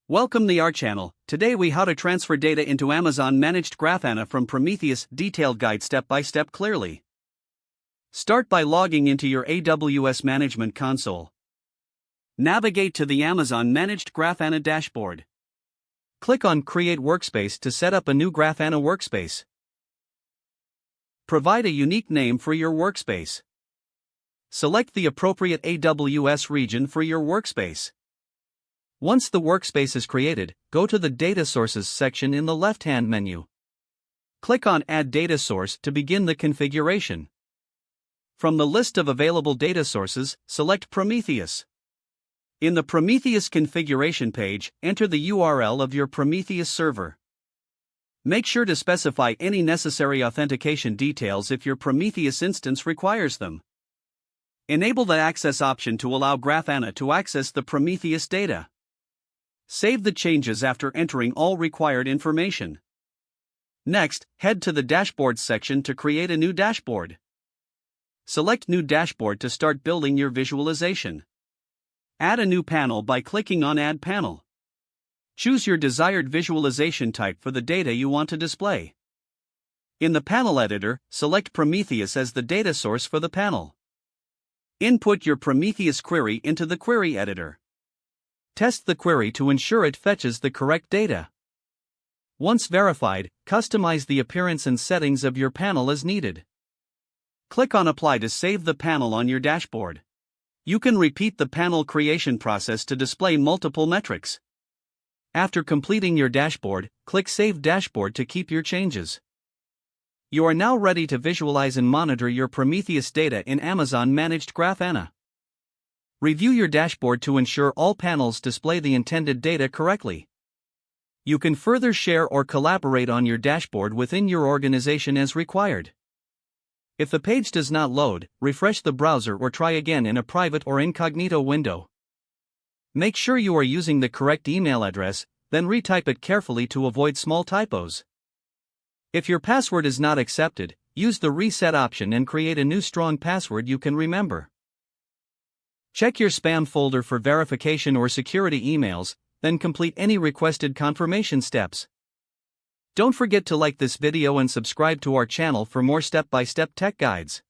Welcome to our channel. Today we how to transfer data into Amazon managed Grafana from Prometheus. Detailed guide step by step clearly. Start by logging into your AWS management console. Navigate to the Amazon managed Grafana dashboard. Click on Create Workspace to set up a new Grafana workspace. Provide a unique name for your workspace. Select the appropriate AWS region for your workspace. Once the workspace is created, go to the Data Sources section in the left-hand menu. Click on Add Data Source to begin the configuration. From the list of available data sources, select Prometheus. In the Prometheus configuration page, enter the URL of your Prometheus server. Make sure to specify any necessary authentication details if your Prometheus instance requires them. Enable the access option to allow Grafana to access the Prometheus data. Save the changes after entering all required information. Next, head to the Dashboard section to create a new dashboard. Select New Dashboard to start building your visualization. Add a new panel by clicking on Add Panel. Choose your desired visualization type for the data you want to display. In the panel editor, select Prometheus as the data source for the panel. Input your Prometheus query into the query editor. Test the query to ensure it fetches the correct data. Once verified, customize the appearance and settings of your panel as needed. Click on Apply to save the panel on your dashboard. You can repeat the panel creation process to display multiple metrics. After completing your dashboard, click Save Dashboard to keep your changes. You are now ready to visualize and monitor your Prometheus data in Amazon Managed Grafana. Review your dashboard to ensure all panels display the intended data correctly. You can further share or collaborate on your dashboard within your organization as required. If the page does not load, refresh the browser or try again in a private or incognito window. Make sure you are using the correct email address, then retype it carefully to avoid small typos. If your password is not accepted, use the reset option and create a new strong password you can remember. Check your spam folder for verification or security emails, then complete any requested confirmation steps. Don't forget to like this video and subscribe to our channel for more step-by-step tech guides.